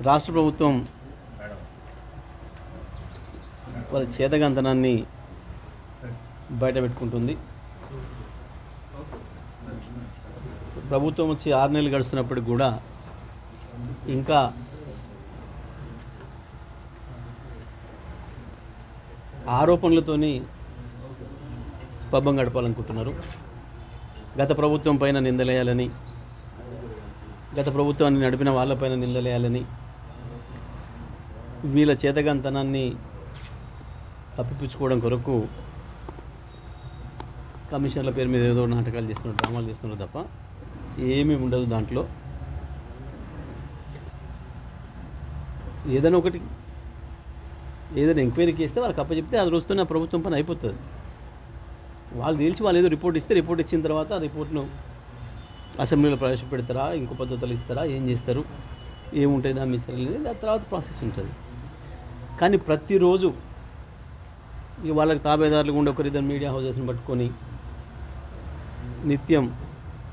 రాష్ట్ర ప్రభుత్వం వాళ్ళ చేతగంతనాన్ని బయటపెట్టుకుంటుంది. ప్రభుత్వం వచ్చి 6 నెలలు గడుస్తున్నప్పటికి కూడా ఇంకా ఆరోపణలతోని పబ్బం గడపాలనుకుంటున్నారు. గత ప్రభుత్వం పైన నిందలేయాలని, గత ప్రభుత్వాన్ని నడిపిన వాళ్ళపైన నిందలేయాలని, వీళ్ళ చేతగంతనాన్ని తప్పిపుచ్చుకోవడం కొరకు కమిషన్ల పేరు మీద ఏదో నాటకాలు చేస్తున్నారు, డ్రామాలు చేస్తున్నారు తప్ప ఏమీ ఉండదు. దాంట్లో ఏదైనా ఒకటి ఏదైనా ఎంక్వైరీకి ఇస్తే వాళ్ళకి అప్పచెప్తే అది రోజుతో నా ప్రభుత్వం పని అయిపోతుంది. వాళ్ళు తెలిసి వాళ్ళు ఏదో రిపోర్ట్ ఇస్తే రిపోర్ట్ ఇచ్చిన తర్వాత ఆ రిపోర్ట్ను అసెంబ్లీలో ప్రవేశపెడతారా, ఇంకో పద్ధతులు ఇస్తారా, ఏం చేస్తారు, ఏముంటాయి దాని మీద చర్యలు, దాని తర్వాత ప్రాసెస్ ఉంటుంది. కానీ ప్రతిరోజు ఇక వాళ్ళకి తాబేదారులు ఉండే ఒకరిద్దరు మీడియా హౌజెస్ని పట్టుకొని నిత్యం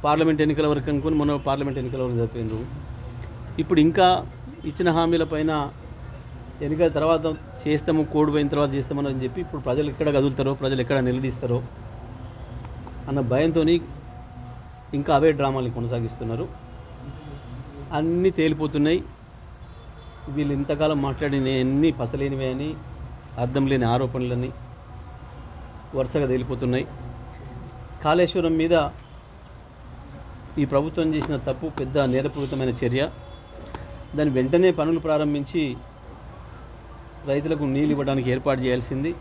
పార్లమెంట్ ఎన్నికల వరకు అనుకుని మొన్న పార్లమెంట్ ఎన్నికల వరకు జరిపోయినారు. ఇప్పుడు ఇంకా ఇచ్చిన హామీల పైన ఎన్నికల తర్వాత చేస్తాము, కోడ్ పోయిన తర్వాత చేస్తామని అని చెప్పి ఇప్పుడు ప్రజలు ఎక్కడ కదులుతారో, ప్రజలు ఎక్కడ నిలదీస్తారో అన్న భయంతో ఇంకా అవే డ్రామాలు కొనసాగిస్తున్నారు. అన్నీ తేలిపోతున్నాయి. వీళ్ళు ఇంతకాలం మాట్లాడిన ఎన్ని పసలేనివే అని, అర్థం లేని ఆరోపణలని వరుసగా తేలిపోతున్నాయి. కాళేశ్వరం మీద ఈ ప్రభుత్వం చేసిన తప్పు పెద్ద నేరపూరితమైన చర్య. దాన్ని వెంటనే పనులు ప్రారంభించి రైతులకు నీళ్ళు ఇవ్వడానికి ఏర్పాటు చేయాల్సింది.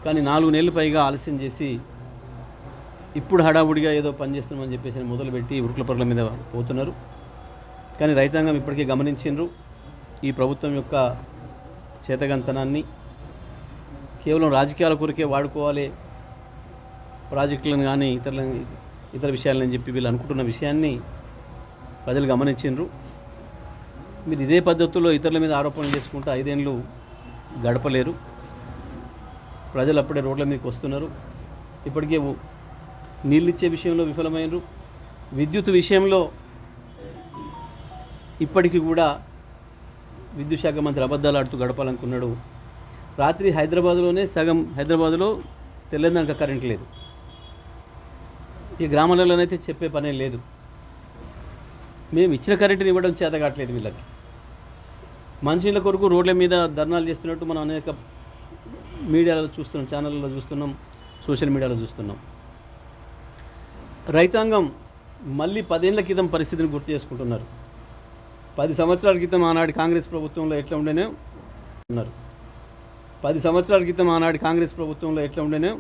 కానీ 4 నెలలు పైగా ఆలస్యం చేసి ఇప్పుడు హడావుడిగా ఏదో పని చేస్తున్నామని చెప్పేసి మొదలుపెట్టి ఉరుకుల పరుగుల మీద పోతున్నారు. కానీ రైతాంగం ఇప్పటికే గమనించిండ్రు ఈ ప్రభుత్వం యొక్క చేతగంతనాన్ని. కేవలం రాజకీయాల కొరకే వాడుకోవాలి ప్రాజెక్టులను కానీ ఇతర విషయాలని చెప్పి వీళ్ళు అనుకుంటున్న విషయాన్ని ప్రజలు గమనించిండ్రు. మీరు ఇదే పద్ధతుల్లో ఇతరుల మీద ఆరోపణలు చేసుకుంటూ 5 ఏళ్ళు గడపలేరు. ప్రజలు అప్పుడే రోడ్ల మీదకి వస్తున్నారు. ఇప్పటికే నీళ్ళు ఇచ్చే విషయంలో విఫలమైనరు. విద్యుత్ విషయంలో ఇప్పటికీ కూడా విద్యుత్ శాఖ మంత్రి అబద్ధాలు ఆడుతూ గడపాలనుకున్నాడు. రాత్రి హైదరాబాద్లోనే సగం హైదరాబాద్లో తెల్లందాక కరెంట్ లేదు. ఈ గ్రామాలలోనైతే చెప్పే పనే లేదు. మేము ఇచ్చిన కరెంటుని ఇవ్వడం చేత కావట్లేదు వీళ్ళకి. మనుషుల కొరకు రోడ్ల మీద ధర్నాలు చేస్తున్నట్టు మనం అనేక మీడియాలో చూస్తున్నాం, ఛానళ్ళలో చూస్తున్నాం, సోషల్ మీడియాలో చూస్తున్నాం. రైతాంగం మళ్ళీ 10 ఏళ్ల క్రితం పరిస్థితిని గుర్తు చేసుకుంటున్నారు. 10 సంవత్సరాల క్రితం ఆనాడు కాంగ్రెస్ ప్రభుత్వంలో ఎట్లా ఉండేనే ఉన్నారు. 10 సంవత్సరాల క్రితం ఆనాడు కాంగ్రెస్ ప్రభుత్వంలో ఎట్లా ఉండేనే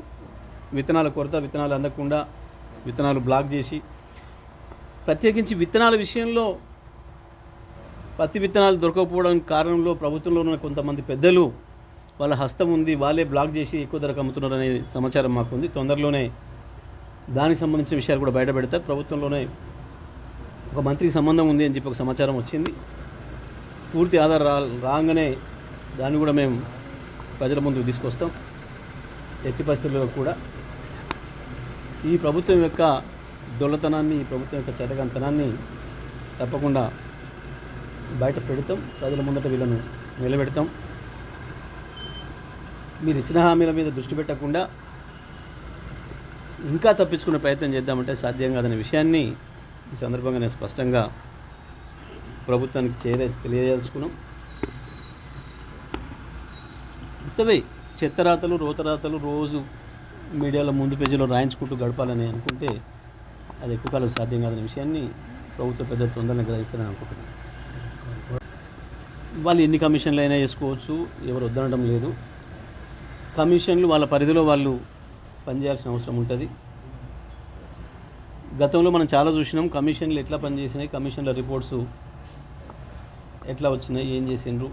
విత్తనాల కొరత, విత్తనాలు అందకుండా విత్తనాలు బ్లాక్ చేసి, ప్రత్యేకించి విత్తనాల విషయంలో పత్తి విత్తనాలు దొరకకపోవడానికి కారణంలో ప్రభుత్వంలో ఉన్న కొంతమంది పెద్దలు వాళ్ళ హస్తం ఉంది, వాళ్ళే బ్లాక్ చేసి ఎక్కువ ధరకు అమ్ముతున్నారనే సమాచారం మాకుంది. తొందరలోనే దానికి సంబంధించిన విషయాలు కూడా బయటపెడతారు. ప్రభుత్వంలోనే ఒక మంత్రికి సంబంధం ఉంది అని చెప్పి ఒక సమాచారం వచ్చింది. పూర్తి ఆధారం రాగానే దాన్ని కూడా మేము ప్రజల ముందుకు తీసుకొస్తాం. ఎట్టి పరిస్థితుల్లో కూడా ఈ ప్రభుత్వం యొక్క దొల్లతనాన్ని, ఈ ప్రభుత్వం యొక్క చేతగంతనాన్ని తప్పకుండా బయట పెడతాం. ప్రజల ముందట వీళ్ళను నిలబెడతాం. మీరు ఇచ్చిన హామీల మీద దృష్టి పెట్టకుండా ఇంకా తప్పించుకునే ప్రయత్నం చేద్దామంటే సాధ్యం కాదనే విషయాన్ని ఈ సందర్భంగా నేను స్పష్టంగా ప్రభుత్వానికి తెలియజేసుకున్నాం. కొత్తవే చెత్తరాతలు, రోతరాతలు రోజు మీడియాలో ముందు పేజీలో రాయించుకుంటూ గడపాలని అనుకుంటే అది ఎక్కువ కాలం సాధ్యం కాదనే విషయాన్ని ప్రభుత్వ పెద్ద తొందరగా గ్రహిస్తారని అనుకుంటున్నాను. వాళ్ళు ఎన్ని కమిషన్లు అయినా వేసుకోవచ్చు, ఎవరు వద్దనడం లేదు. కమిషన్లు వాళ్ళ పరిధిలో వాళ్ళు పనిచేయాల్సిన అవసరం ఉంటుంది. గతంలో మనం చాలా చూసినాం కమిషన్లు ఎట్లా పనిచేసినాయి, కమిషన్ల రిపోర్ట్స్ ఎట్లా వచ్చినాయి, ఏం చేసిండ్రు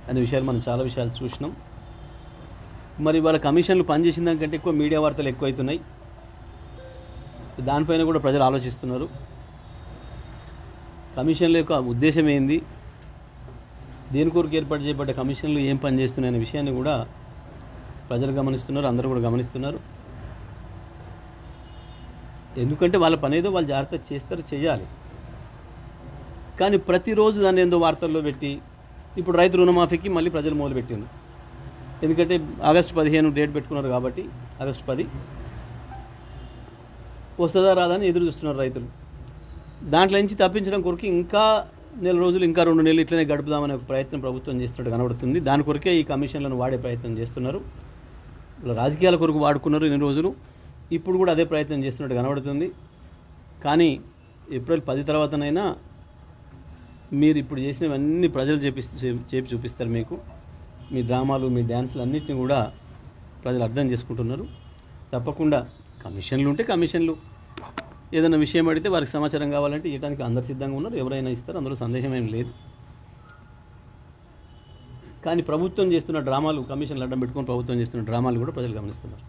అనే విషయాలు మనం చాలా విషయాలు చూసినాం. మరి వాళ్ళ కమిషన్లు పనిచేసిన దానికంటే ఎక్కువ మీడియా వార్తలు ఎక్కువవుతున్నాయి. దానిపైన కూడా ప్రజలు ఆలోచిస్తున్నారు. కమిషన్ల యొక్క ఉద్దేశం ఏంది, దేని కొరకు ఏర్పాటు చేయబడ్డ కమిషన్లు ఏం పని చేస్తున్నాయి అనే విషయాన్ని కూడా ప్రజలు గమనిస్తున్నారు, అందరూ కూడా గమనిస్తున్నారు. ఎందుకంటే వాళ్ళ పని ఏదో వాళ్ళు జాగ్రత్త చేస్తారు, చేయాలి. కానీ ప్రతిరోజు దాన్ని ఏందో వార్తల్లో పెట్టి ఇప్పుడు రైతు రుణమాఫీకి మళ్ళీ ప్రజలు మొదలుపెట్టింది. ఎందుకంటే ఆగస్టు 15 డేట్ పెట్టుకున్నారు కాబట్టి ఆగస్టు 10 వస్తుందా రాదా అని ఎదురు చూస్తున్నారు రైతులు. దాంట్లో నుంచి తప్పించడం కొరకు ఇంకా నెల రోజులు, ఇంకా 2 నెలలు ఇట్లనే గడుపుదామనే ఒక ప్రయత్నం ప్రభుత్వం చేస్తున్నట్టు కనబడుతుంది. దాని కొరకే ఈ కమిషన్లను వాడే ప్రయత్నం చేస్తున్నారు. రాజకీయాల కొరకు వాడుకున్నారు ఇన్ని రోజులు, ఇప్పుడు కూడా అదే ప్రయత్నం చేస్తున్నట్టు కనబడుతుంది. కానీ ఏప్రిల్ 10 తర్వాతనైనా మీరు ఇప్పుడు చేసినవన్నీ ప్రజలు చేపి చూపిస్తారు. మీకు మీ డ్రామాలు, మీ డ్యాన్సులు అన్నింటినీ కూడా ప్రజలు అర్థం చేసుకుంటున్నారు. తప్పకుండా కమిషన్లు ఉంటే కమిషన్లు, ఏదైనా విషయం అడిగితే వారికి సమాచారం కావాలంటే ఇవ్వడానికి అందరు సిద్ధంగా ఉన్నారు. ఎవరైనా ఇస్తారు, అందులో సందేహం ఏం లేదు. కానీ ప్రభుత్వం చేస్తున్న డ్రామాలు, కమిషన్లు అడ్డం పెట్టుకొని ప్రభుత్వం చేస్తున్న డ్రామాలు కూడా ప్రజలు గమనిస్తున్నారు.